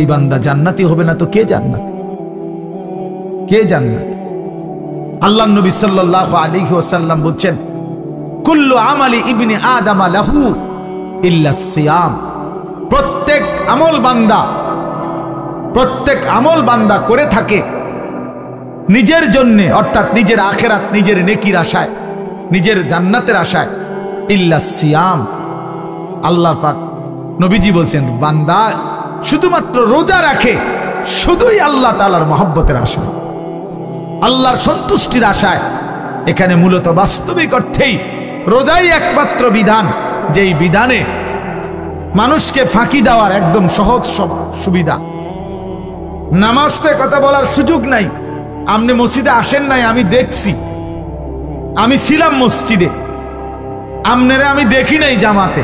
এই বান্দা জান্নাতি হবে না তো কে জান্নাতি? কে জান্নাতি? আল্লাহ নবী সাল্লাল্লাহু আলাইহি ওয়াসাল্লাম বলছেন, কুল্লু আমালি ইবনি আদম লাহু ইল্লা সিয়াম। প্রত্যেক আমল বান্দা করে থাকে নিজের জন্য, অর্থাৎ নিজের আখিরাত, নিজের নেকির আশায়, নিজের জান্নাতের আশায়, ইল্লা সিয়াম। আল্লাহ পাক নবীজি বলছেন, বান্দা শুধুমাত্র রোজা রাখে শুধুই আল্লাহ তাআলার মহব্বতের আশায়, আল্লাহর সন্তুষ্টির আশায়। এখানে মূলত বাস্তবিক অর্থেই রোজাই একমাত্র বিধান, যেই বিধানে মানুষকে ফাঁকি দেওয়ার একদম সহজ সুবিধা। নামাজ তো কথা বলার সুযোগ নাই। আপনি মসজিদে আসেন নাই, আমি দেখছি, আমি ছিলাম মসজিদে, আপনারা আমি দেখি নাই জামাতে।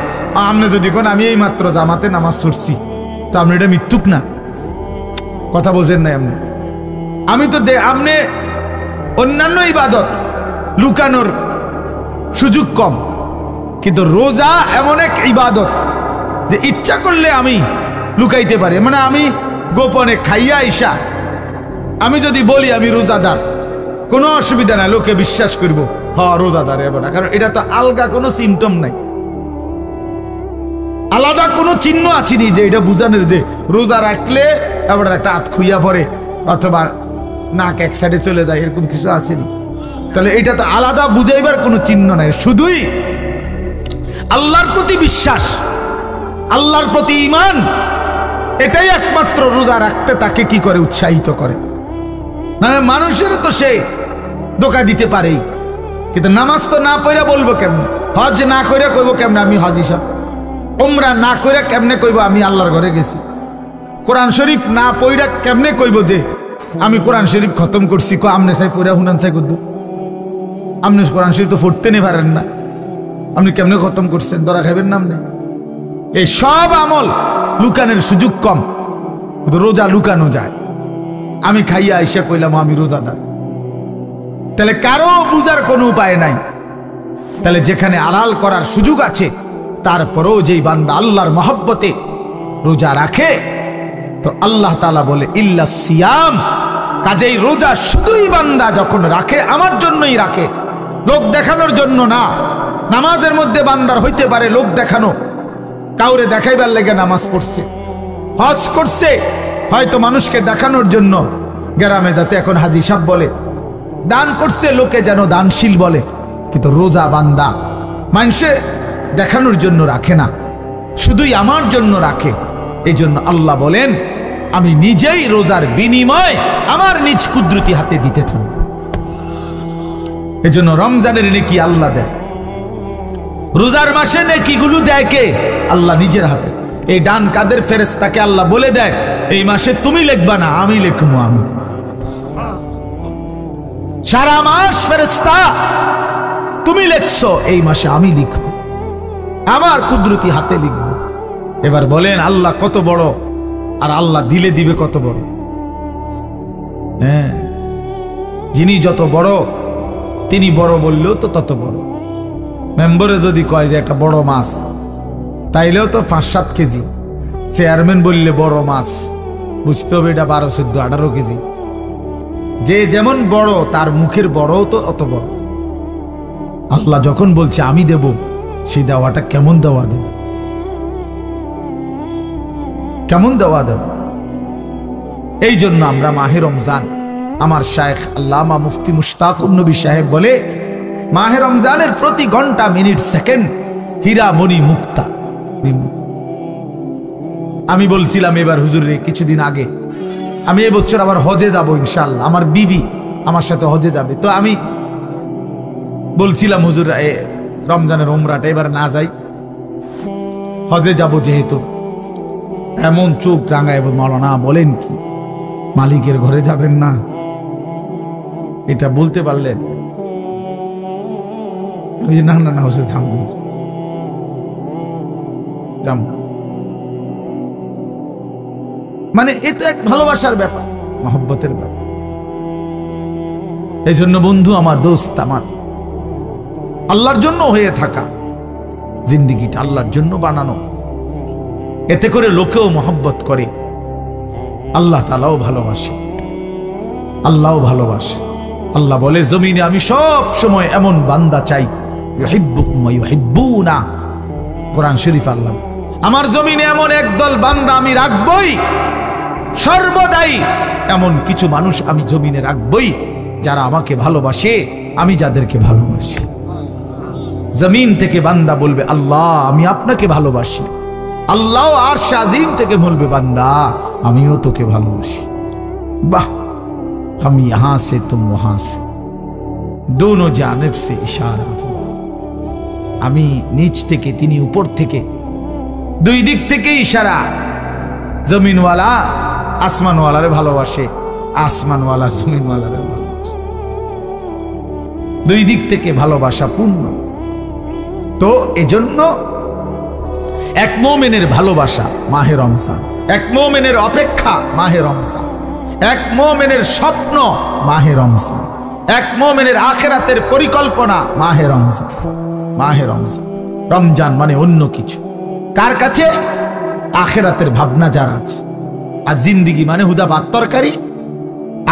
আপনি যদি কোন আমি এই মাত্র জামাতে নামাজ পড়ছি, তো আপনি এটা মিথ্যুক না? কথা বোঝেন নাই আপনি? আমি তো আপনি অন্যান্য ইবাদত লুকানোর সুযোগ কম, কিন্তু রোজা এমন এক ইবাদত যে ইচ্ছা করলে আমি লুকাইতে পারি। মানে আমি গোপনে খাইয়া আইসা আমি যদি বলি আমি রোজাদার, কোনো অসুবিধা নাই, লোকে বিশ্বাস করবো হ্যাঁ রোজাদার হবে না, কারণ এটা তো আলগা কোনো সিমটম নাই, আলাদা কোনো চিহ্ন আছেনি যে এটা বুঝানোর যে রোজা রাখলে এবার একটা হাত খুইয়া পড়ে অথবা নাক এক সাইডে চলে যায়, এরকম কিছু আসেনি। তাহলে এটা তো আলাদা বুঝাইবার কোনো চিহ্ন নাই, শুধুই আল্লাহর প্রতি বিশ্বাস, আল্লাহর প্রতি ঈমান, এটাই একমাত্র রোজা রাখতে তাকে কি করে, উৎসাহিত করে। না মানুষেরও তো সে ধোঁকা দিতে পারেই, কিন্তু নামাজ তো না পড়া বলবো কেমনে, হজ না কইরা কইবো কেমনে আমি হজ হিসাব, উমরা না কইরা কেমনে কইবো আমি আল্লাহর ঘরে গেছি, কোরআন শরীফ না পড়া কেমনে কইবো যে আমি কোরআন শরীফ খতম করছি। আমনে চাই পড়া হুনান চাই করতো, আপনি কোরআন শরীফ তো পড়তে নে পারেন না, আপনি কেমনে খতম করছেন, ধরা খাইবেন না আপনি? এই সব আমল লুকানোর সুযোগ কম, কিন্তু রোজা লুকানো যায়। আমি খাইয়া আইসা কইলাম আমি রোজাদার, তাহলে কারো বুঝার কোনো উপায় নাই। তাহলে যেখানে আড়াল করার সুযোগ আছে, তারপরেও যেই বান্দা আল্লাহর মহব্বতে রোজা রাখে, তো আল্লাহ তাআলা বলে ইল্লা সিয়াম। কাজেই রোজা শুধুই বান্দা যখন রাখে আমার জন্যই রাখে, লোক দেখানোর জন্য না। নামাজের মধ্যে বান্দার হইতে পারে লোক দেখানো, কাউরে দেখাইবার লেগে নামাজ পড়ছে, হজ করছে হয়তো মানুষকে দেখানোর জন্য, গ্রামে যাতে এখন হাজি সাহেব বলে, দান করছে লোকে যেন দানশীল বলে, কিন্তু রোজা বান্দা মানুষে দেখানোর জন্য রাখে না, শুধুই আমার জন্য রাখে। এই জন্য আল্লাহ বলেন আমি নিজেই রোজার বিনিময় আমার নিজ কুদরতি হাতে দিতে থাকব। এই জন্য রমজানের নেকি আল্লাহ দেয়, রোজার মাসে নেকিগুলো দেয় কে? আল্লাহ নিজের হাতে। এই ডান কাদের ফেরেশতাকে আল্লাহ বলে দেয় এই মাসে তুমি লিখবা না, আমি লিখবো। আমি সারা মাস ফেরেশতা তুমি লিখছো, এই মাসে আমি লিখবো, আমার কুদরতি হাতে লিখবো। এবার বলেন আল্লাহ কত বড়, আর আল্লাহ দিলে দিবে কত বড়। হ্যাঁ, যিনি যত বড় তিনি বড় বললেও তো তত বড়। মেম্বরে যদি কয় যে একটা বড় মাছ, তাইলেও তো 5-7 কেজি। চেয়ারম্যান বললে বড় মাছ, বুঝতে হবে এটা 12, 14, 18 কেজি। যে যেমন বড় তার মুখের বড়ও তো অত বড়। আল্লাহ যখন বলছে আমি দেব, সেই দেওয়াটা কেমন দেওয়া দেব, কেমন দেওয়া দেব। এই জন্য আমরা মাহে রমজান, আমার শায়েখ আল্লামা মুফতি মুশতাকুর নবী সাহেব বলে, মাহে রমজানের প্রতি ঘন্টা মিনিট সেকেন্ড হীরা মণি মুক্তা। আমি বলছিলাম এবার হুজুরে কিছুদিন আগে, আমি এবছর আবার হজে যাব ইনশাআল্লাহ, আমার বিবি আমার সাথে হজে যাবে। তো আমি বলছিলাম হুজুর রমজানের উমরাটা এবার না যাই, হজে যাব যেহেতু। এমন চোখ রাঙায় মাওলানা বলেন কি মালিকের ঘরে যাবেন না? এটা বলতে পারলেন? না না না হুজুর যাবো, যাবো। মানে এটা এক ভালোবাসার ব্যাপার, মহব্বতের ব্যাপার। এই জন্য বন্ধু আমার, দোস্ত আমার, আল্লাহর জন্য হয়ে থাকা, জিন্দিগিটা আল্লাহর জন্য বানানো, এতে করে লোকেও মহব্বত করে, আল্লাহ তাআলাও ভালোবাসে, আল্লাহও ভালোবাসে। আল্লাহ বলে জমিনে আমি সব সময় এমন বান্দা চাই ইউহিব্বুহুম ওয়া ইউহিব্বুনা। কোরআন শরীফ আল্লাহ, আমার জমিনে এমন একদল বান্দা আমি রাখবই, সর্বদাই এমন কিছু মানুষ আমি জমিনে রাখবই যারা আমাকে ভালোবাসে, আমি যাদেরকে ভালোবাসি। জমিন থেকে বান্দা বলবে আল্লাহ আমি আপনাকে ভালোবাসি, আল্লাহ আরশ আজিম থেকে বলবে বান্দা আমিও তোকে ভালোবাসি। বাহ, हम यहां से तुम वहां से, दोनों जानिब से इशारा हुआ। আমি নিচ থেকে তিনি উপর থেকে, দুই দিক থেকে ইশারা। জমিনওয়ালা আসমানওয়ালারে ভালোবাসে, আসমানওয়ালা জমিনওয়ালারে ভালোবাসে, দুই দিক থেকে ভালোবাসা পূর্ণ। তো এজন্য এক মুমিনের ভালোবাসা মাহে রমজান, এক মুমিনের অপেক্ষা মাহে রমজান, এক মুমিনের স্বপ্ন মাহে রমজান, এক মুমিনের আখিরাতের পরিকল্পনা মাহে রমজান। মাহে রমজান, রমজান মানে অন্য কিছু কার কাছে? আখিরাতের ভাবনা যার আছে। আর জিন্দিগি মানে হুদা ভাত তরকারি,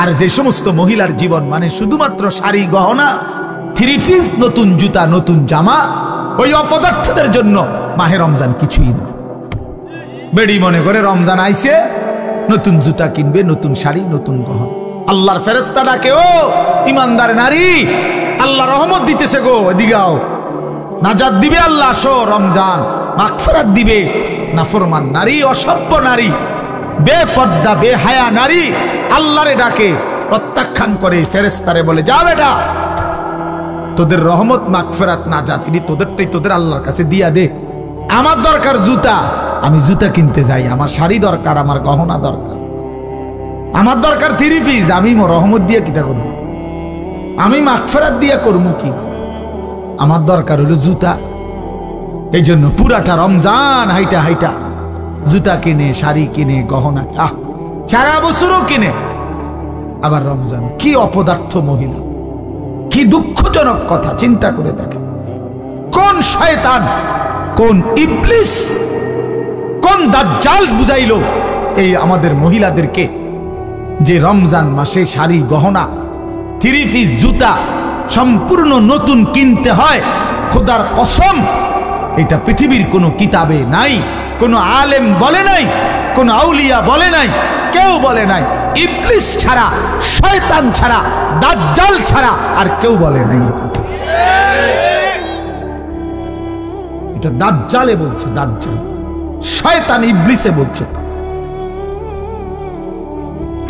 আর যে সমস্ত মহিলার জীবন মানে শুধুমাত্র শাড়ি গহনা, থ্রি পিস, নতুন জুতা, নতুন জামা, ওই অপদার্থদের জন্য মাহে রমজান কিছুই না। বেড়ি মনে করে রমজান আইছে, নতুন জুতা কিনবে, নতুন শাড়ি, নতুন গহনা। আল্লাহর ফেরেশতা ডাকে, ও ইমানদার নারী, আল্লাহ রহমত দিতেছে গো, এদিকে আও, নাজাত দিবে আল্লাহ, আসো রমজান, মাগফিরাত দিবে। নাফরমান নারী, অসভ্য নারী, বেপর্দা বেহায়া নারী আল্লাহরে ডাকে, প্রত্যাখ্যান করে, ফেরেশতারে বলে যা বেটা, তোদের রহমত মাগফিরাত নাজাত এটি তোদেরটাই তোদের আল্লাহর কাছে দিয়া দে। আমার দরকার জুতা, আমি জুতা কিনতে যাই, আমার শাড়ি দরকার, আমার গহনা দরকার, আমার দরকার থ্রি পিস, আমি রহমত দিয়ে কিতা করব, আমি মাগফিরাত দিয়া করবো কি? আমার দরকার হলো জুতা। এই জন্য পুরাটা রমজান হাইটা হাইটা জুতা কিনে, শাড়ি কিনে, গহনা, সারা বছরও কিনে। আবার রমজান, কি অপদার্থ মহিলা, কি দুঃখজনক কথা, চিন্তা করে দেখেন। কোন শয়তান, কোন ইবলিস, কোন দাজ্জাল বুঝাইলো এই আমাদের মহিলাদেরকে যে রমজান মাসে শাড়ি গহনা, থ্রি পিস, জুতা সম্পূর্ণ নতুন কিনতে হয়। খোদার কসম, এটা পৃথিবীর কোনো কিতাবে নাই, কোনো আলেম বলে নাই, কোনো আউলিয়া বলে নাই, কেউ বলে নাই, ইবলিস ছাড়া, শয়তান ছাড়া, দাজ্জাল ছাড়া আর কেউ বলে নাই। এটা দাজ্জালে বলছে, দাজ্জাল, শয়তান ইবলিসে বলছে।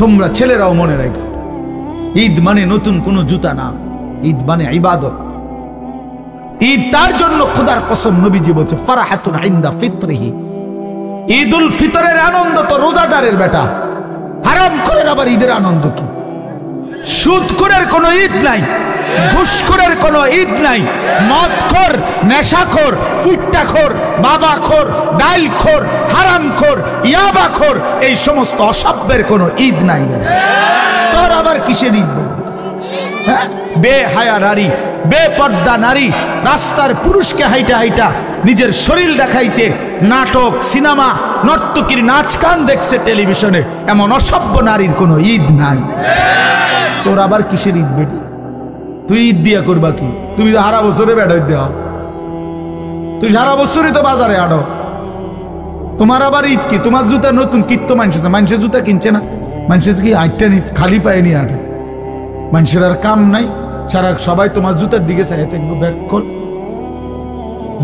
তোমরা ছেলেরাও মনে রাখো, ঈদ মানে নতুন কোনো জুতা না, ঈদ মানে ইবাদত। ঈদ তার জন্য খোদার কসম নবীজি বলছে ফারাহাতুন ইনদা ফিতরিহি, ঈদুল ফিতরের আনন্দ তো রোজাদারের বেটা, হারাম করে আবার ঈদের আনন্দ কি? সুদখোরের কোনো ঈদ নাই, ঘুষখোরের কোনো ঈদ নাই, মদখোর, নেশাখোর, ফুট্টাখোর, বাবাখোর, ডাইলখোর, হারামখোর, ইয়াবাখোর, এই সমস্ত অসভ্যের কোনো ঈদ নাই। তোর আবার কিসের ঈদ? হ্যাঁ, বেহায়া নারী, বেপর্দা নারী রাস্তার পুরুষকে হাইটা হাইটা নিজের শরীর দেখাইছে, নাটক, সিনেমা, নর্তকীর নাচ গান দেখছে টেলিভিশনে, এমন অসভ্য নারীর কোনো ঈদ নাই। তোর আবার কিসের ঈদ বেটি? তুই ঈদ দিয়া করবা কি? তুমি তো সারা বছরে বেড়াই দেওয়া, তুই সারা বছরই তো বাজারে আড়ো, তোমার আবার ঈদ কি? তোমার জুতা নতুন কিনতো মানুষের জুতা কিনছে না, মানুষের কি আটটা নি খালি পায়ে নিয়ে আটে, মানুষের আর কাম নাই, সারা সবাই তোমার জুতার দিকে চাই থাকবো, ব্যাগ কর,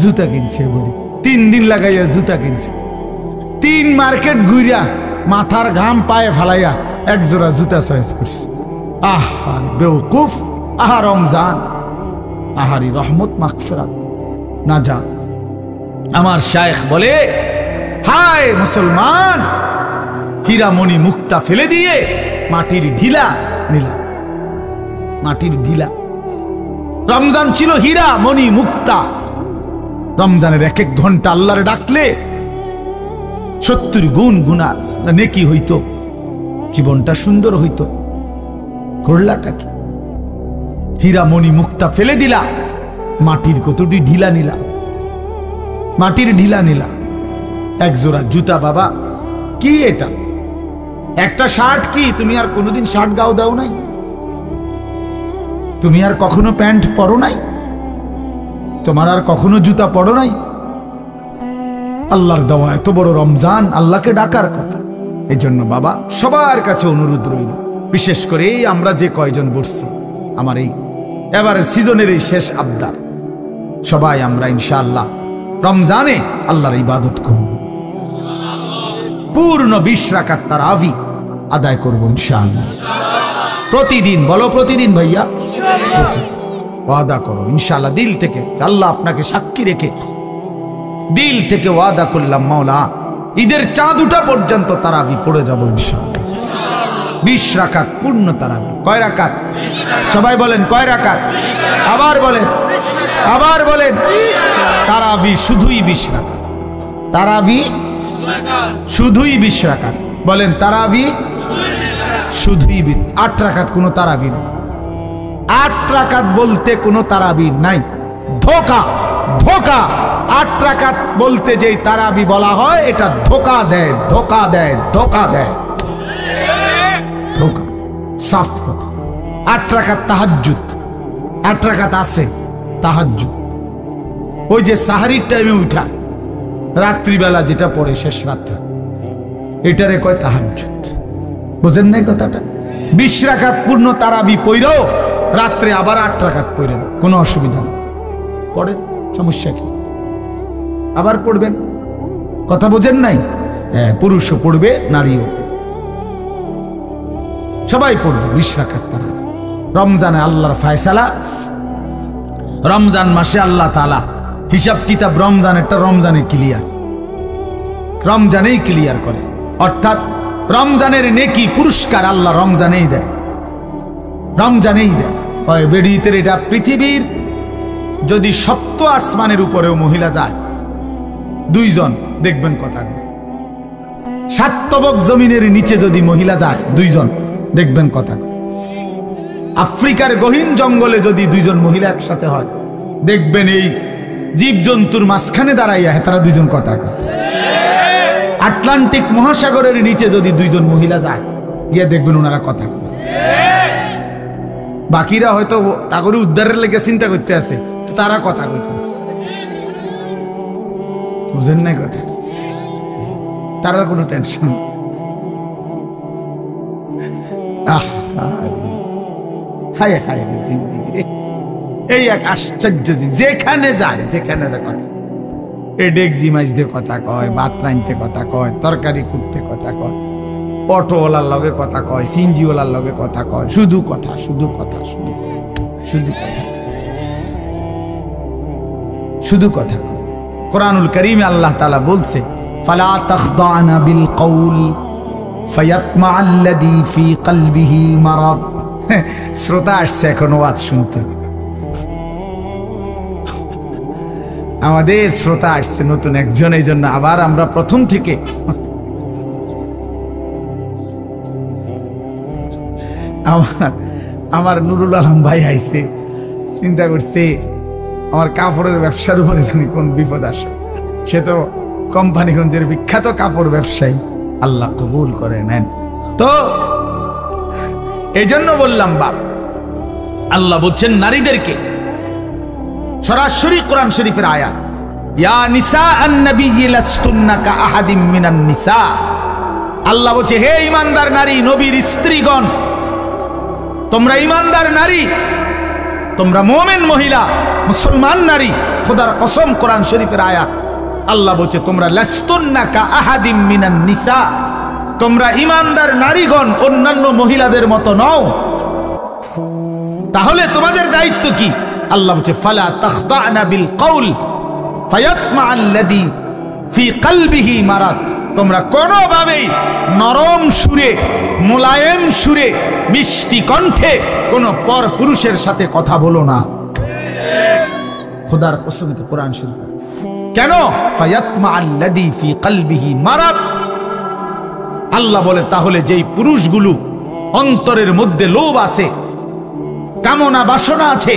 জুতা কিনছে বলি, 3 দিন লাগাইয়া জুতা কিনছে, 3 মার্কেট ঘুরিয়া মাথার ঘাম পায়ে ফালাইয়া এক জোড়া জুতা চয়েস করছে। আহা বেওকুফ, আহা রমজান, আহারি রহমত মাগফিরাত নাজাত। আমার শায়েখ বলে, হায় মুসলমান, হীরামণি মুক্তা ফেলে দিয়ে মাটির ঢিলা নিলা, মাটির ঢিলা। রমজান ছিল হীরা মণি মুক্তা। রমজানের 1-1 ঘন্টা আল্লাহরে ডাকলে 70 গুণ গুণা নেকি হইতো, জীবনটা সুন্দর হইতো। করলাটা কি? হীরা মণি মুক্তা ফেলে দিলা, মাটির কতটি ঢিলা নিলা, মাটির ঢিলা নিলা। এক জোড়া জুতা, বাবা কি এটা? একটা শার্ট কি তুমি আর কোনোদিন শার্ট গাও দাও নাই? তুমি আর কখনো প্যান্ট পরো নাই? তোমার আর কখনো জুতা পরো নাই? আল্লাহর দেওয়া এত বড় রমজান, আল্লাহকে ডাকার কথা। এই জন্য বাবা সবার কাছে অনুরোধ রইল, বিশেষ করে এই আমরা যে কয়জন বসছি, আমার এই এবারের সিজনের এই শেষ আবদার, সবাই আমরা ইনশাআল্লাহ রমজানে আল্লাহর ইবাদত করব, পূর্ণ 20 রাকাত তারাবি আদায় করব ইনশাআল্লাহ। প্রতিদিন, বলো প্রতিদিন ভাইয়া, ওয়াদা করো ইনশাআল্লাহ দিল থেকে। আল্লাহ আপনাকে সাক্ষী রেখে দিল থেকে ওয়াদা করলাম, মাওলা ঈদের চাঁদ উঠা পর্যন্ত তারাবি পড়ে যাব ইনশাআল্লাহ। 20 রাকাত পূর্ণ তারাবি। কয় রাকাত? সবাই বলেন কয় রাকাত? আবার বলেন, আবার বলেন। তারাবি শুধুই 20 রাকাত। তারাবি শুধুই 20 রাকাত। বলেন তারাবি শুধুই 8 রাকাত। কোনো তারাবি নেই। 8 রাকাত বলতে কোনো তারাবি নাই। ধোকা, ধোকা। 8 রাকাত বলতে যেই তারাবি বলা হয়, এটা ধোকা দেয়, ধোকা দেয়, ধোকা দেয়, ধোকা। সাফ কথা। 8 রাকাত তাহাজ্জুদ। 8 রাকাত আছে তাহাজ্জুদ, ওই যে সাহারির টাইমে উঠা, রাত্রিবেলা যেটা পড়ে শেষ রাত্রে, এটারে কয় তাহাজ্জুদ। বুঝেন নাই কথাটা? 20 রাকাত পূর্ণ তারাবি পড়েও রাত্রে আবার 8 রাকাত পড়েন, কোনো অসুবিধা নেই। পড়েন, সমস্যা কি? আবার পড়বেন। কথা বোঝেন নাই? হ্যাঁ, পুরুষও পড়বে, নারীও পড়বে, সবাই পড়বে 20 রাকাত তারাবি। রমজানে আল্লাহর ফয়সালা, রমজান মাসে আল্লাহ তাআলা হিসাব কিতাব রমজানেরটা রমজানে ক্লিয়ার, রমজানেই ক্লিয়ার করে। অর্থাৎ রমজানের নেকি পুরস্কার আল্লাহ রমজানেই দেয়, রমজানেই দেয়। কয় বেড়িতের এটা পৃথিবীর যদি 7 আসমানের উপরেও মহিলা যায়, 2 জন দেখবেন কথা কয়। 7 তবক জমিনের নিচে যদি মহিলা যায়, 2 জন দেখবেন কথা কয়। আফ্রিকার গহীন জঙ্গলে যদি 2 জন মহিলা একসাথে হয়, দেখবেন এই জীবজন্তুর মাঝখানে দাঁড়াইয়া তারা 2 জন কথা কয়। আটলান্টিক মহাসাগরের নিচে যদি 2 জন মহিলা যায়, গিয়ে দেখবেন ওনারা কথা কয়। বাকিরা হয়তো তাগরে উদ্ধারের লেগে চিন্তা করতে আছে, তো তারা কথা কইতে আছে। বুঝেন নাই কথা? তারা কোনো টেনশন। হায় হায় রে জিন্দেগি রে, এই এক আশ্চর্য। যেখানে যায়, যেখানে যায় কথা, এ ডেকজি মাইজদের কথা কয়, ভাত রাইনতে কথা কয়, তরকারি কুটতে কথা কয়, অটোওয়ালার লগে কথা কয়, সিনজিওয়ালার লগে কথা কয়, শুধু কথা, শুধু কথা, শুধু কথা, শুধু কথা, শুধু কথা। কোরআনুল কারীমে আল্লাহ তাআলা বলছে, ফালা তাখদানা বিল কওল ফায়াতমাআল্লাযী ফি কলবিহি মারাদ। শ্রোতা আসছে এখন ওয়াজ শুনতে, আমাদের শ্রোতা আসছে নতুন একজন, এই জন্য আবার আমরা প্রথম থেকে আমার নুরুল আলম ভাই আইছে, চিন্তা করছে আমার কাপড়ের ব্যবসার উপরে জানি কোন বিপদ আসে। সে তো কোম্পানিগঞ্জের বিখ্যাত কাপড় ব্যবসায়ী, আল্লাহ কবুল করে নেন। তো এই জন্য বললাম বাপ, আল্লাহ বলছেন নারীদেরকে, সরাসরি কোরআন শরীফের আয়াত, ইয়া নিসা আন-নবী লাস্তুন্না কা আহাদিম মিনান নিসা। আল্লাহ বলছে, হে ঈমানদার নারী, নবীর স্ত্রীগণ, তোমরা ঈমানদার নারী, তোমরা মুমিন মহিলা, মুসলমান নারী। খোদার কসম, কোরআন শরীফের আয়াত, আল্লাহ বলছে তোমরা লাস্তুন্না কা আহাদিম মিনান নিসা, তোমরা ঈমানদার নারীগণ অন্যান্য মহিলাদের মতো নও। তাহলে তোমাদের দায়িত্ব কি? আল্লাহ বলছে, ফালা তাখদানা বিল কওল ফায়াতমাআল্লাযী ফি কলবিহি মারাদ। তোমরা কোনোভাবেই নরম সুরে, মোলায়েম সুরে, মিষ্টি কণ্ঠে কোন পর পুরুষের সাথে কথা বলো না। খোদার কসম, কোরআন শরীফ। কেন? ফায়াতমাআল্লাযী ফি কলবিহি মারাদ। আল্লাহ বলে, তাহলে যেই পুরুষগুলো অন্তরের মধ্যে লোভ আছে, কামনা বাসনা আছে,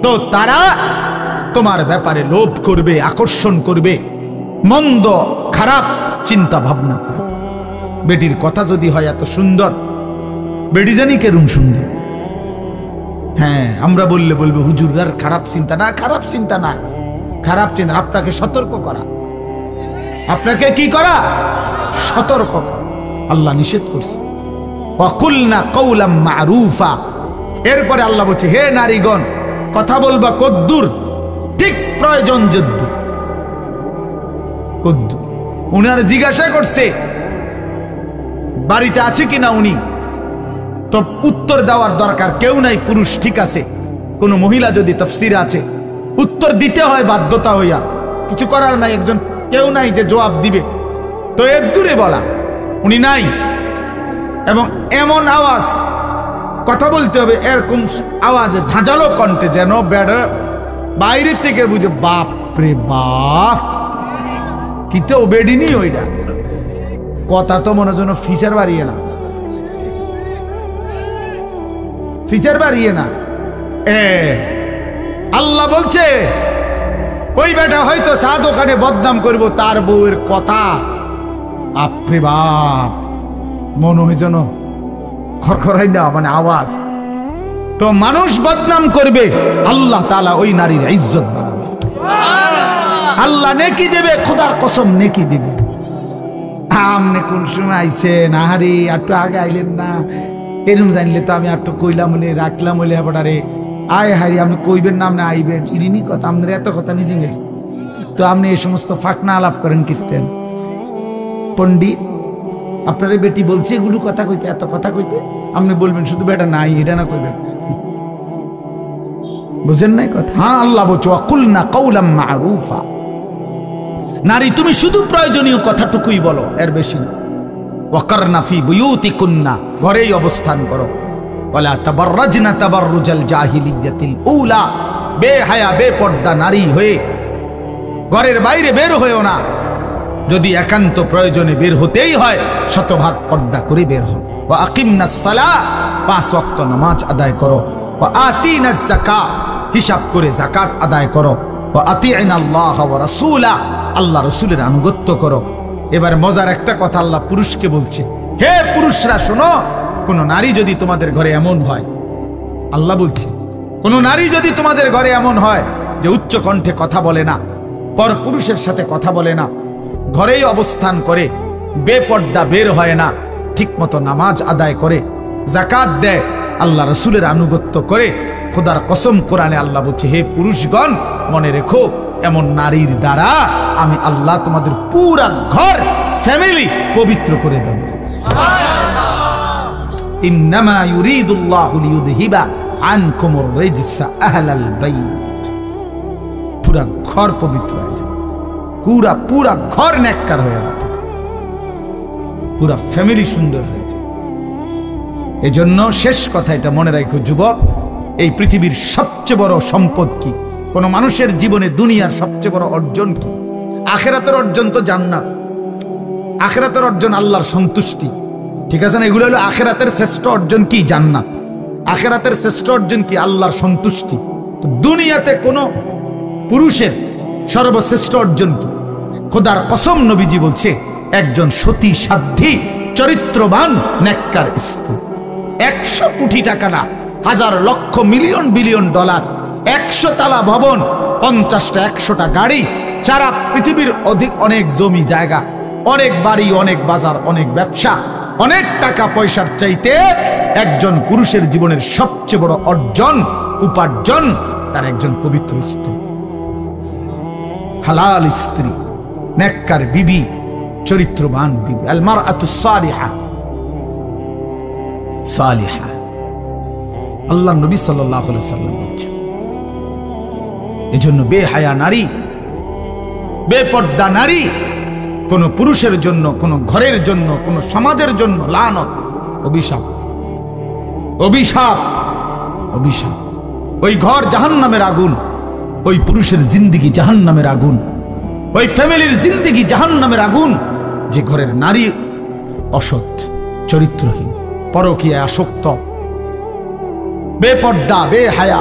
তো তারা তোমার ব্যাপারে লোভ করবে, আকর্ষণ করবে, মন্দ খারাপ চিন্তা ভাবনা করবে। বেটির কথা যদি হয় এত সুন্দর, বেটি জানি কেরম সুন্দর। হ্যাঁ, আমরা বললে বলবে হুজুরার খারাপ চিন্তা না, খারাপ চিন্তা না, খারাপ চিন্তা আপনাকে সতর্ক করা, আপনাকে কি করা, সতর্ক করা। আল্লাহ নিষেধ করছে ওয়াকুলনা কওলাম মারুফা। এরপরে আল্লাহ বলছে হে নারীগণ, কথা বলবা কদ্দুর, ঠিক প্রয়োজন যদ্দুর, কদ্দুর। উনার জিজ্ঞাসা করছে বাড়িতে আছে কিনা উনি, তো উত্তর দেওয়ার দরকার কেউ নাই, পুরুষ ঠিক আছে। কোন মহিলা যদি তাফসীরে আছে, উত্তর দিতে হয় বাধ্যতা হইয়া, কিছু করার নাই, একজন কেউ নাই যে জবাব দিবে, তো এর দূরে বলা উনি নাই। এবং এমন আওয়াজ কথা বলতে হবে, এরকম আওয়াজে ঝাঁঝালো কণ্ঠে, যেন বেড়ে বাইরে থেকে বুঝে বাপ রে বাপ, কি তো বেডিনি ওইটা কথা, তো মনে যেন ফিচার বাড়িয়ে না, ফিচার বাড়িয়ে না। আল্লাহ বলছে ওই বেটা হয়তো চা দোকানে বদনাম করব, তার বউয়ের কথা আপরে বাপ, মনে হয় যেন খরখরাই না, মানে আওয়াজ। তো মানুষ বদনাম করবে, আল্লাহ তাআলা ওই নারীর ইজ্জত বাড়াবে, আল্লাহ নেকি দেবে, খোদার কসম নেকি দেবে। আমনে কোন সময় আইছেন, আহারে একটু আগে আইলেন না, এরম জানলে তো আমি একটু কইলাম বলে রাখলাম বলে হেপাটারে, আয় হারি আপনি কইবেন না, আপনি আইবেন, ইরিনি কথা, আপনার এত কথা নিজে গেছে, তো আপনি এই সমস্ত ফাঁকনা আলাপ করেন কীর্তেন পণ্ডিত, আপনার বেটি বলছে এগুলো কথা কইতে, এত কথা কইতে, আপনি বলবেন শুধু বেটা নাই, এটা না কইবেন, বুঝেন নাই কথা। হ্যাঁ, আল্লাহ বলছে ওয়াকুলনা কওলাম মারুফা, নারী তুমি শুধু প্রয়োজনীয় কথাটুকুই বলো, এর বেশি না। ওয়াকারনা ফি বুয়ুতিকুন্না, ঘরেই অবস্থান করো। ওয়ালা তাবাররাজনা তাবাররুজাল জাহিলিয়াতিল উলা, বেহায়া বেপর্দা নারী হয়ে ঘরের বাইরে বের হয়েও না, যদি একান্ত প্রয়োজনে বের হতেই হয় শতভাগ পর্দা করে বের হও। ওয়া আকিমনাস সালাহ, 5 ওয়াক্ত নামাজ আদায় করো। ওয়া আতিনাজ যাকাত, হিসাব করে যাকাত আদায় করো। ওয়া আতি'নাল্লাহ ওয়া রাসূলা, আল্লাহ রাসূলের আনুগত্য করো। এবার মজার একটা কথা আল্লাহ পুরুষকে বলছে, হে পুরুষরা শোনো, কোন নারী যদি তোমাদের ঘরে এমন হয়, আল্লাহ বলছে কোন নারী যদি তোমাদের ঘরে এমন হয় যে উচ্চ কণ্ঠে কথা বলে না, পর পুরুষের সাথে কথা বলে না, ঘরেই অবস্থান করে, বেপর্দা বের হয় না, ঠিক মতো নামাজ আদায় করে, যাকাত দেয়, আল্লাহ রাসূলের আনুগত্য করে, খোদার কসম কোরআনে আল্লাহ বলছে হে পুরুষগণ মনে রেখো, এমন নারীর দ্বারা আমি আল্লাহ তোমাদের পুরা ঘর ফ্যামিলি পবিত্র করে দেব। ইন্নামা ইউরিদুল্লাহু লিইউযহিবা আনকুমুর রিজসা আহলাল বাইত, পুরা ঘর পবিত্র হয়ে যাবে, পুরা ঘর নেককার হয়ে যাবে, পুরা ফ্যামিলি সুন্দর হয়ে যাবে। এজন্য শেষ কথা এটা মনে রাখো যুবক, এই পৃথিবীর সবচেয়ে বড় সম্পদ কি? কোন মানুষের জীবনে দুনিয়ার সবচেয়ে বড় অর্জন কি? আখিরাতের অর্জন তো জান্নাত, আখিরাতের অর্জন আল্লাহর সন্তুষ্টি, ঠিক আছে না? এগুলো হলো আখিরাতের শ্রেষ্ঠ অর্জন কি? জান্নাত। আখিরাতের শ্রেষ্ঠ অর্জন কি? আল্লাহর সন্তুষ্টি। তো দুনিয়াতে কোন পুরুষের সর্বশ্রেষ্ঠ অর্জন কি? খোদার কসম নবীজি বলছে একজন সতী সাধ্বী চরিত্রবান নেককার স্ত্রী। 100 কোটি টাকা না, হাজার লক্ষ মিলিয়ন বিলিয়ন ডলার, 100 তালা ভবন, 50টা 100টা গাড়ি, সারা পৃথিবীর অনেক জমি জায়গা, অনেক বাড়ি, অনেক বাজার, অনেক ব্যবসা, অনেক টাকা পয়সার চাইতে একজন পুরুষের জীবনের সবচেয়ে বড় অর্জন, উপার্জন তার একজন পবিত্র স্ত্রী, হালাল স্ত্রী, নেককার বিবি, চরিত্রবান বিবি। আল মারআতুস সালিহা, সালিহা, আল্লাহ নবী সাল্লাল্লাহু আলাইহি সাল্লাম বলেছেন। এজন্য বেহায়া নারী, বেপর্দা নারী কোন পুরুষের জন্য, কোন ঘরের জন্য, কোন সমাজের জন্য লানত, অভিশাপ, অভিশাপ, অভিশাপ। ওই ঘর জাহান্নামের আগুন, ওই পুরুষের জিন্দেগি জাহান্নামের আগুন, ওই ফ্যামিলির জিন্দেগি জাহান্নামের আগুন, যে ঘরের নারী অসৎ, চরিত্রহীন, পরকীয়ায় আসক্ত, বেপর্দা, বেহায়া।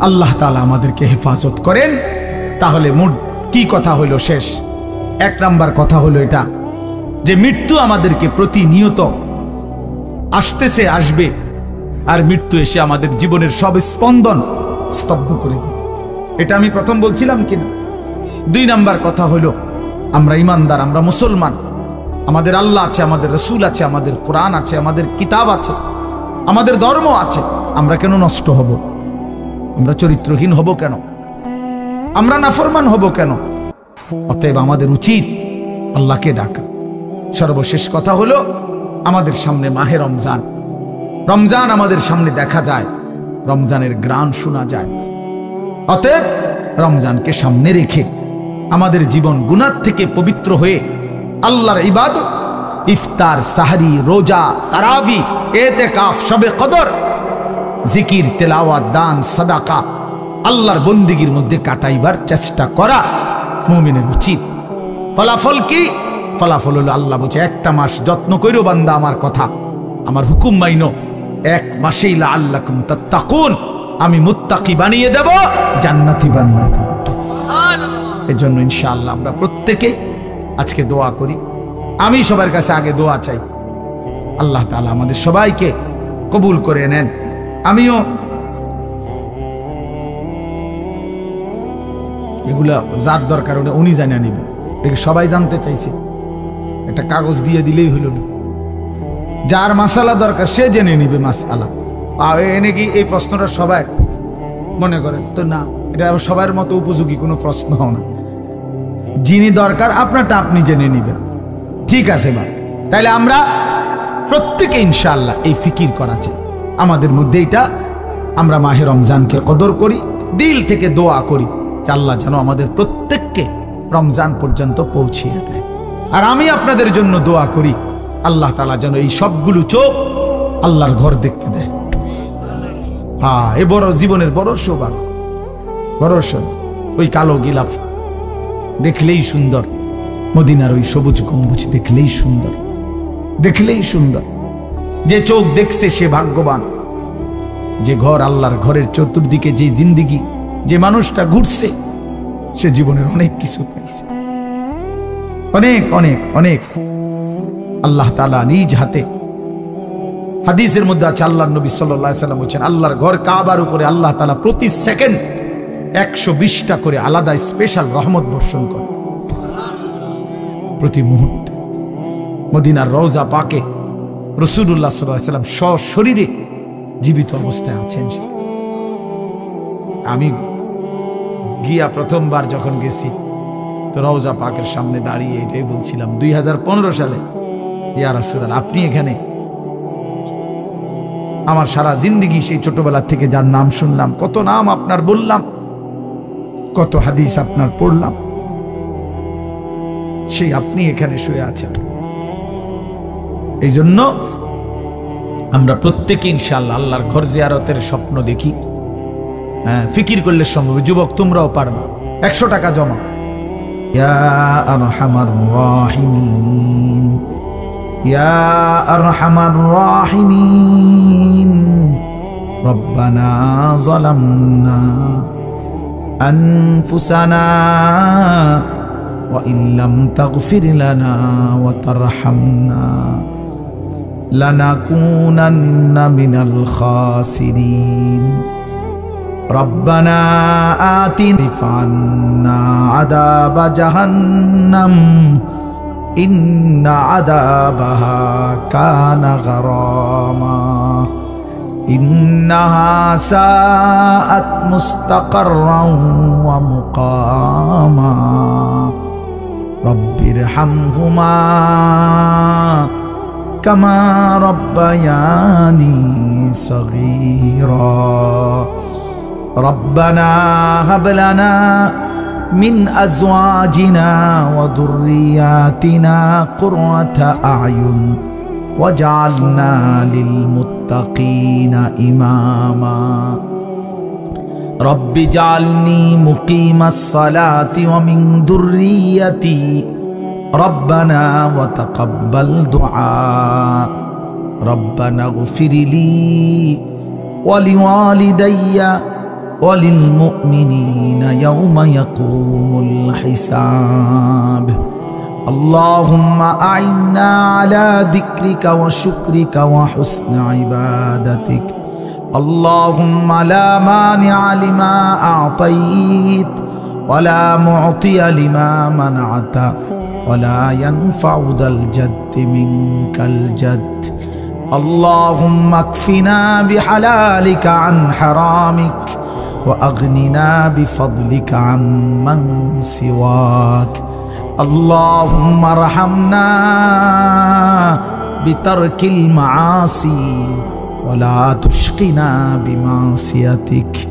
আল্লাহ তাআলা আমাদেরকে হেফাজত করেন। তাহলে মোট কি কথা হইল? শেষ 1 নাম্বার কথা হলো এটা, যে মৃত্যু আমাদেরকে প্রতিনিয়ত আসতেছে, আসবে, আর মৃত্যু এসে আমাদের জীবনের সব স্পন্দন স্তব্ধ করে দেবে। এটা আমি প্রথম বলছিলাম কিনা? 2 নাম্বার কথা হলো, আমরা ইমানদার, আমরা মুসলমান, আমাদের আল্লাহ আছে, আমাদের রসুল আছে, আমাদের কোরআন আছে, আমাদের কিতাব আছে, আমাদের ধর্ম আছে। আমরা কেন নষ্ট হব? আমরা চরিত্রহীন হব কেন? আমরা নাফরমান হব কেন? অতএব আমাদের উচিত আল্লাহকে ডাকা। সর্বশেষ কথা হলো, আমাদের সামনে মাহে রমজান। রমজান আমাদের সামনে দেখা যায়, রমজানের গ্রান শোনা যায়। অতএব রমজানকে সামনে রেখে আমাদের জীবন গুনাহ থেকে পবিত্র হয়ে আল্লাহর ইবাদত, ইফতার, সাহরি, রোজা, তারাবি, এতেকাফ, শবে কদর, জিকির, তেলাওয়াত, দান, সাদাকা, আল্লাহর বন্দিগির মধ্যে কাটাইবার চেষ্টা করা মুমিনের উচিত। ফলাফল কি? ফলাফল হলো আল্লাহ বলছে, 1টা মাস যত্ন কইরো বান্দা আমার কথা, আমার হুকুম মাইনো, 1 মাসেই লাআল্লাকুম তাত্তাকুন, আমি মুত্তাকি বানিয়ে দেব, জান্নাতি বানিয়ে দেব। এজন্য ইনশাআল্লাহ আমরা প্রত্যেকে আজকে দোয়া করি। আমি সবার কাছে আগে দোয়া চাই, আল্লাহ তাআলা আমাদের সবাইকে কবুল করে নেন। আমিও এগুলা যার দরকার ওটা উনি জানিয়ে নেবে, এটা সবাই জানতে চাইছে, একটা কাগজ দিয়ে দিলেই হলো না। যার মাসালা দরকার সে জেনে নিবে মাসালা। আর এনে কি এই প্রশ্নটা সবাই মনে করেন তো না, এটা সবার মতো উপযোগী কোনো প্রশ্ন না। যিনি দরকার আপনারটা আপনি জেনে নিবেন, ঠিক আছে ভাই? তাইলে আমরা প্রত্যেকে ইনশাআল্লাহ এই ফিকির করা চাই আমাদের মধ্যে, এটা আমরা মাহে রমজানকে কদর করি, দিল থেকে দোয়া করি যে আল্লাহ যেন আমাদের প্রত্যেককে রমজান পর্যন্ত পৌঁছিয়ে দেয়। আর আমি আপনাদের জন্য দোয়া করি, আল্লাহ তাআলা যেন এই সবগুলো চোখ আল্লাহর ঘর দেখতে দেয়। হ্যাঁ, এ বড় জীবনের বড় সৌভাগ্য, বড় সৌভাগ্য। ওই কালো গিলাফ দেখলেই সুন্দর, মদিনার ওই সবুজ গম্বুজ দেখলেই সুন্দর, দেখলেই সুন্দর। যে চোখ দেখছে সে ভাগ্যবান। যে ঘর, আল্লাহর ঘরের চতুর্দিকে যে জিন্দিগি, যে মানুষটা ঘুরছে, সে জীবনের অনেক কিছু পাইছে, অনেক অনেক অনেক। আল্লাহ তাআলা নিজ হাতে, হাদিসের মধ্যে আছে, আল্লাহর নবী সাল্লাল্লাহু আলাইহি ওয়াসাল্লাম বলেছেন, আল্লাহর ঘর কাবার উপরে আল্লাহ তাআলা প্রতি সেকেন্ড 120টা করে আলাদা স্পেশাল রহমত বর্ষণ করে প্রতি মুহূর্তে। মদিনার রওজা পাকে রাসূলুল্লাহ সাল্লাল্লাহু আলাইহি ওয়াসাল্লাম সশরীরে জীবিত অবস্থায় আছেন। আমি গিয়া প্রথমবার যখন গেছি তো রওজা পাকের সামনে দাঁড়িয়ে এটাই বলছিলাম 2015 সালে, ইয়া রাসূলুল্লাহ, আপনি এখানে। আমার সারা জিন্দেগি সেই ছোটবেলা থেকে যার নাম শুনলাম, কত নাম আপনার বললাম, কত হাদিস আপনার পড়লাম, সেই আপনি এখানে শুয়ে আছেন। এই জন্য আমরা প্রত্যেকে ইনশাআল্লাহ আল্লাহর ঘর জিয়ারতের স্বপ্ন দেখি। হ্যাঁ, ফিকির করলে সম্ভব। যুবক, তোমরাও পারবা, 100 টাকা জমা। ইয়া আরহামার রাহিমিন, ইয়া আরহামার রাহিমিন, রব্বানা যালামনা আনফুসানা ওয়া ইল্লাম তাগফির লানা ওয়া তারহামনা লানাকুনান্না মিনাল খাসিরিন। রব্বানা আতিনা ফান্না আযাবা জাহান্নাম ইন্না আযাবাহা কানা গরামা ইন্নাহা সাআত মুস্তাকাররান ওয়া মুকামা রব্বিরহামহুমা কামা রব্বায়ানি সগীরা। রব্বানা হাব লানা মিন আজওয়াজিনা ওয়া যুররিয়াতিনা কুররাতা আ'য়ুন ওয়াজআলনা লিল মুত্তাকিনা ইমামা। রব্বি জালনি মুকিমাস সালাতি ওয়া মিন যুররিয়াতি রব্বানা ওয়া তাকাব্বাল দুআ। রব্বানা গফিরলি ওয়া লিওয়ালিদাইয়া ওয়া লিল মুমিনিনা ইয়াওমা ইয়াকুমুল হিসাব। আল্লাহুম্মা আইন্না আলা যিকরিকা ওয়া শুকরিকা ওয়া হুসনি ইবাদাতিক আল্লাহুম্মা লা মানিআ লিমা আ'তাইত ওয়া লা মু'তিয়া লিমা মানআতা ওয়া লা ইয়ানফা'ু যাল জাদ্দি মিনকাল জাদ আল্লাহুম্মা আকফিনা বিহালালিকা আন হারামিক ওয়া আগনিনা বিফদলিকা আম্মান সিওয়াক اللهم ارحمنا بترك المعاصي ولا تشقنا بمعصيتك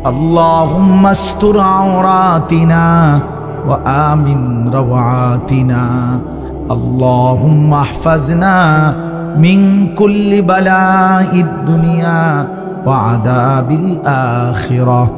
اللهم استر عوراتنا وآمن روعاتنا اللهم احفظنا من كل بلاء الدنيا وعذاب الآخرة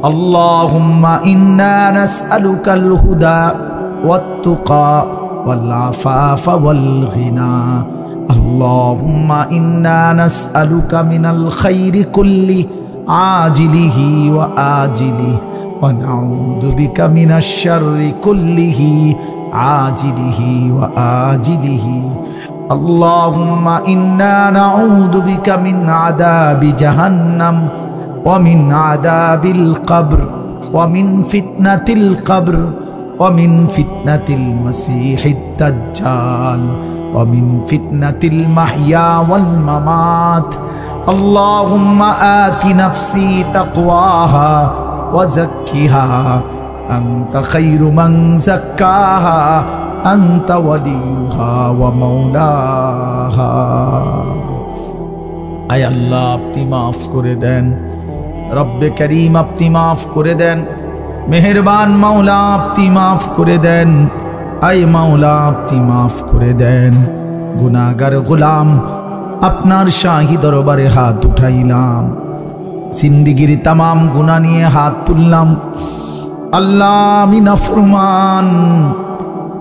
اللهم إنا نسألك الهدى والتقى والعفاف والغنى اللهم إنا نسألك من الخير كله عاجله وآجله ونعوذ بك من الشر كله عاجله وآجله اللهم إنا نعوذ بك من عذاب جهنم ومن عذاب القبر ومن فتنة القبر ومن فتنة المسيح الدجال ومن فتنة المحيا والممات اللهم آت نفسي تقواها وزكها أنت خير من زكاها أنت وليها ومولاها أي الله আপনি মাফ করে দেন রব্বে করিম আপনি মাফ করে দেন মেহেরবান মাওলা আপনি মাফ করে দেন আয় মাওলা আপনি মাফ করে দেন গুনাহগার গোলাম আপনার শাহী দরবারে হাত উঠাইলাম জিন্দেগীর तमाम গুনাহ নিয়ে হাত তুললাম আল্লাহ আমি নাফরমান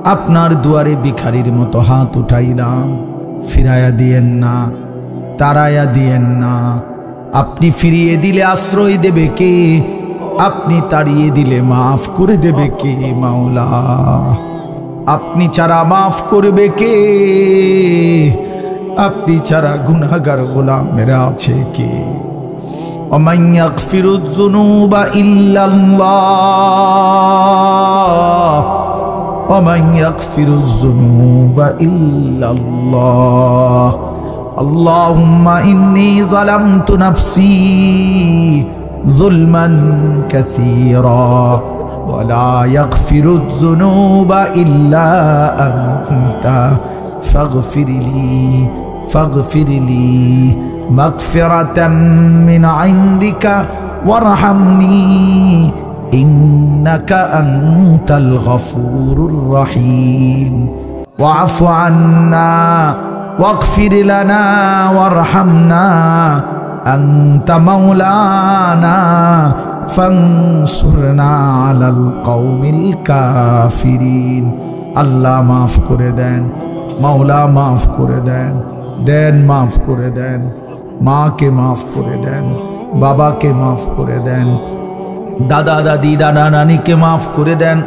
আপনার দুয়ারে ভিখারির মতো হাত উঠাইলাম ফিরায়া দিয়েন না তারায়া দিয়েন না আপনি ফিরিয়ে দিলে আশ্রয় দেবে কে আপনি তাড়িয়ে দিলে মাফ করে দেবে কে মাওলা আপনি ছাড়া মাফ করবে কে আপনি ছাড়া গুনাহগার গোলামেরা আছে কে ওমান ইয়াগফিরুয যুনুবা ইল্লাল্লাহ ওমান ইয়াগফিরুয যুনুবা ইল্লাল্লাহ আল্লাহুম্মা ইন্নী যালামতু নাফসি ظلما كثيرا ولا يغفر الذنوب إلا أنت فاغفر لي مغفرة من عندك وارحمني إنك أنت الغفور الرحيم واعف عنا واغفر لنا وارحمنا أنت مولانا فانصرنا على القوم الكافرين আল্লাহ মাফ করে দেন মাওলা মাফ করে দেন দেন মাফ করে দেন মাকে মাফ করে দেন বাবাকে মাফ করে দেন দাদা দাদি নানা নানিকে মাফ করে দেন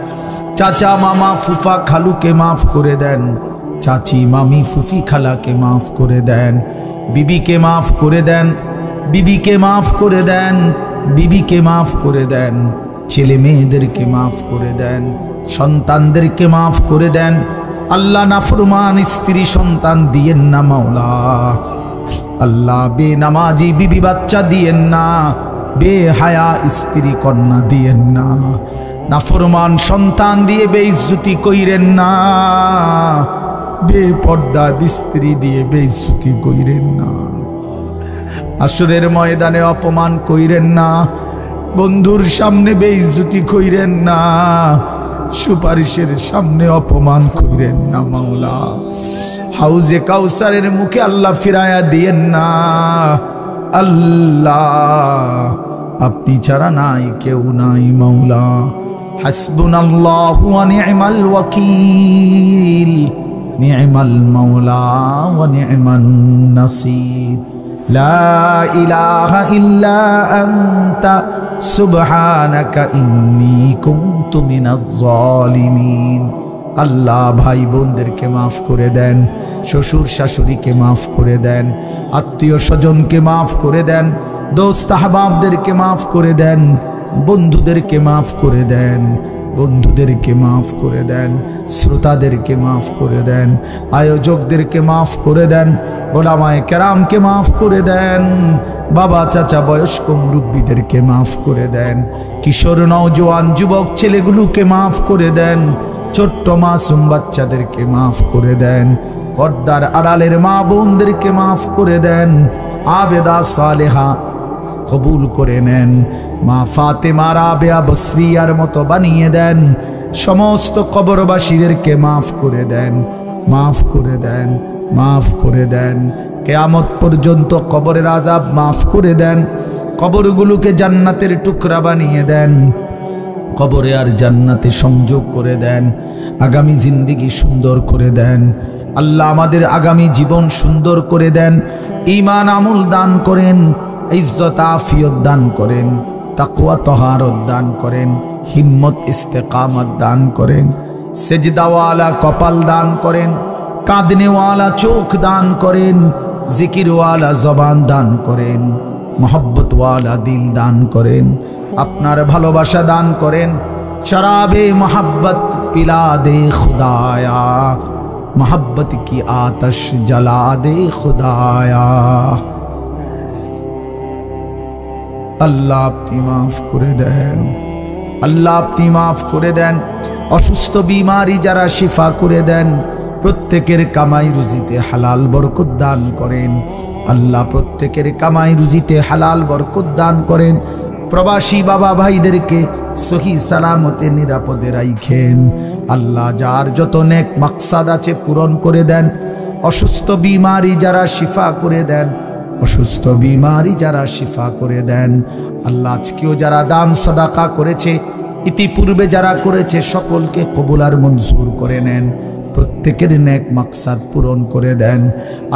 চাচা মামা ফুফা খালুকে মাফ করে দেন চাচি মামি ফুফি খালাকে মাফ করে দেন বিবিকে মাফ করে দেন বিবিকে মাফ করে দেন বিবিকে মাফ করে দেন ছেলে মেয়েদেরকে মাফ করে দেন সন্তানদেরকে মাফ করে দেন আল্লাহ নাফরমান স্ত্রী সন্তান দিয়েন না মাওলা আল্লাহ বেনামাজি বিবি বাচ্চা দিয়েন না বেহায়া স্ত্রী কন্যা দিয়েন না নাফরমান সন্তান দিয়ে বেইজ্জতি কইরেন না বেপর্দা স্ত্রী দিয়ে বেইজ্জতি কইরেন না আসরের ময়দানে অপমান কইরেন না বন্ধুর সামনে বেইজ্জতি কইরেন না সুপারিশের সামনে অপমান কইরেন না মাওলা হাউজে কাউসারের মুখে আল্লাহ ফিরায়া দিয়েন না আল্লাহ আপনি ছাড়া নাই কেউ নাই মাওলা হাসবুনাল্লাহু ওয়া নি'মাল ওয়াকিল নি'মাল মাওলা ওয়া নি'মান নাসির লা ইলাহা ইল্লা আনতা সুবহানাকা ইন্নী কুনতু মিনাজ জালিমিন আল্লাহ ভাই বোনদেরকে মাফ করে দেন, শ্বশুর শাশুড়িকে মাফ করে দেন, আত্মীয় স্বজনকে মাফ করে দেন, দোস্ত আহবাবদেরকে মাফ করে দেন, বন্ধুদেরকে মাফ করে দেন, বন্ধুদেরকে মাফ করে দেন, শ্রোতাদেরকে মাফ করে দেন, আয়োজকদেরকে মাফ করে দেন, ওলামায়ে কেরামকে মাফ করে দেন, বাবা চাচা বয়স্ক মুরব্বীদেরকে মাফ করে দেন, কিশোর নওজোয়ান যুবক ছেলেগুলোকে মাফ করে দেন, ছোট্ট মাসুম বাচ্চাদেরকে মাফ করে দেন, পর্দার আড়ালের মা বোনদেরকে মাফ করে দেন, আবেদা সালেহা কবুল করে নেন, মা ফাতেমা রাবেয়া বসরিয়ার মতো বানিয়ে দেন, সমস্ত কবরবাসীদেরকে মাফ করে দেন, মাফ করে দেন, মাফ করে দেন, কিয়ামত পর্যন্ত কবরের আযাব মাফ করে দেন, কবরগুলোকে জান্নাতের টুকরা বানিয়ে দেন, কবরে আর জান্নাতে সংযোগ করে দেন, আগামী জিন্দেগি সুন্দর করে দেন। আল্লাহ আমাদের আগামী জীবন সুন্দর করে দেন, ঈমান আমল দান করেন, ইজ্জত আফিয়ত দান করেন, তাকওয়া তহারত দান করেন, হিম্মত ইস্তেকামত দান করেন, সেজদাওয়ালা কপাল দান করেন, কাঁদনেওয়ালা চোখ দান করেন, জিকিরওয়ালা জবান দান করেন, মোহব্বতওয়ালা দিল দান করেন, আপনার ভালোবাসা দান করেন, শরাবে মোহব্বত পিলা দে খুদায়া, मोहब्बत की आतश जला दे खुदाया। আল্লাহ আপনি মাফ করে দেন, আল্লাহ আপনি মাফ করে দেন, অসুস্থ বিমারি যারা শিফা করে দেন, প্রত্যেকের কামাই রুজিতে হালাল বরকত দান করেন, আল্লাহ প্রত্যেকের কামাই রুজিতে হালাল বরকত দান করেন, প্রবাসী বাবা ভাইদেরকে সহি সালামতে নিরাপদে রাখেন, আল্লাহ যার যত নেক মাকসাদ আছে পূরণ করে দেন, অসুস্থ বিমারি যারা শিফা করে দেন, অসুস্থ বিমারি যারা শিফা করে দেন, আল্লাহ আজকেও যারা দান সাদাকা করেছে, ইতিপূর্বে যারা করেছে, সকলকে কবুল আর মঞ্জুর করে নেন, প্রত্যেকের নেক মাকসাদ পূরণ করে দেন।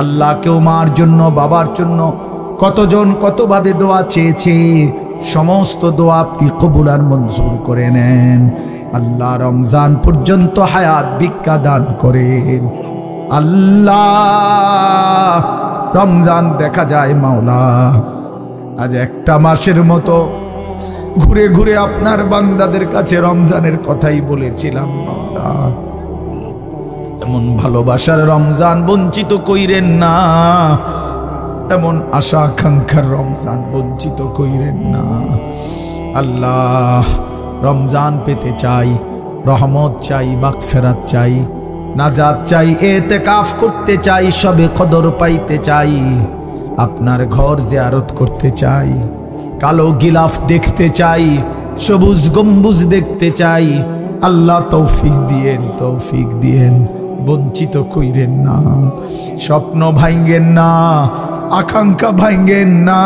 আল্লাহ কেউ মার জন্য বাবার জন্য কতজন কতভাবে দোয়া চেয়েছে, সমস্ত দোয়া আপনি কবুল আর মঞ্জুর করে নেন। আল্লাহ রমজান পর্যন্ত হায়াত ভিক্ষা দান করেন। আল্লাহ রমজান দেখা যায় মাওলা আজ একটা মাসের মতো ঘুরে ঘুরে আপনার বান্দাদের কাছে রমজানের কথাই বলেছিলাম। মাওলা এমন ভালোবাসার রমজান বঞ্চিত কইরেন না, এমন আশা আকাঙ্ক্ষার রমজান বঞ্চিত কইরেন না। আল্লাহ রমজান পেতে চাই, রহমত চাই, মাগফিরাত চাই, নাজাত চাই, ইতিকাফ করতে চাই, সবে কদর পাইতে চাই, আপনার ঘর জিয়ারত করতে চাই, কালো গিলাফ দেখতে চাই, সবুজ গম্বুজ দেখতে চাই। আল্লাহ তৌফিক দিয়েন, তৌফিক দিয়েন, বঞ্চিত কইরেন না, স্বপ্ন ভাঙ্গেন না, আকাঙ্ক্ষা ভাঙ্গেন না।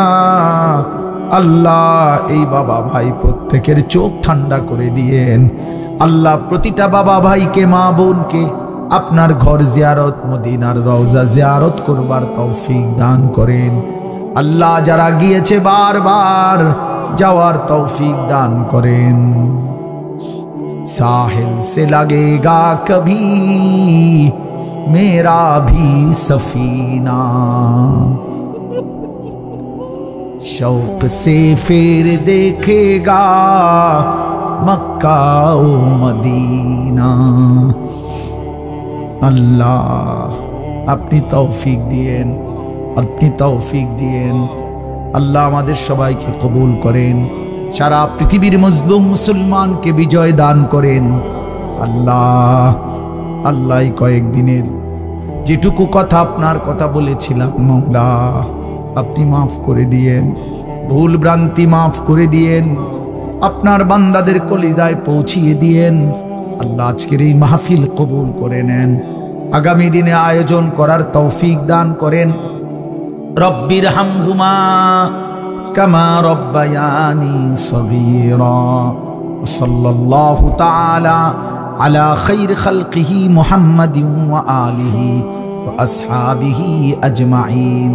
আল্লাহ এই বাবা ভাই প্রত্যেকের চোখ ঠান্ডা করে দিয়েন। আল্লাহ প্রতিটা বাবা ভাইকে মা বোনকে আপনার ঘর জিয়ারত, মদিনার রওজা জিয়ারত করবার তৌফিক দান করেন। আল্লাহ যারা গিয়েছে বারবার যাওয়ার তৌফিক দান করেন। साहिल से लगेगा कभी मेरा भी सफीना, शौक से फिर देखेगा मक्का ओ मदीना। अल्लाह अपनी तौफीक दिएन, अपनी तौफीक दिएन। अल्लाह আমাদের সবাইকে কবুল করেন, সারা পৃথিবীর মজলুম মুসলমানকে বিজয় দান করেন। আল্লাহ আল্লাহ কয়েকদিনের যেটুকু কথা আপনার কথা বলেছিলাম মাওলা আপনি মাফ করে দিয়েন, ভুল ভ্রান্তি মাফ করে দিয়েন, আপনার বান্দাদের কলিজায় পৌঁছিয়ে দিয়েন। আল্লাহ আজকের এই মাহফিল কবুল করে নেন, আগামী দিনে আয়োজন করার তৌফিক দান করেন। রব্বির হামহুমা কামা রব্বায়ানি সগীরা। সাল্লাল্লাহু তাআলা আলা খাইর খালকিহি মুহাম্মাদিন ওয়া আলিহি ওয়া আসহাবিহি আজমাইন।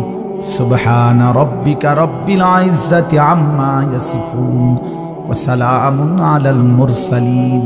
সুবহান রাব্বিকা রাব্বিল ইজ্জাতি আম্মা ইয়াসিফুন ওয়া সালামুন আলাল মুরসালিন।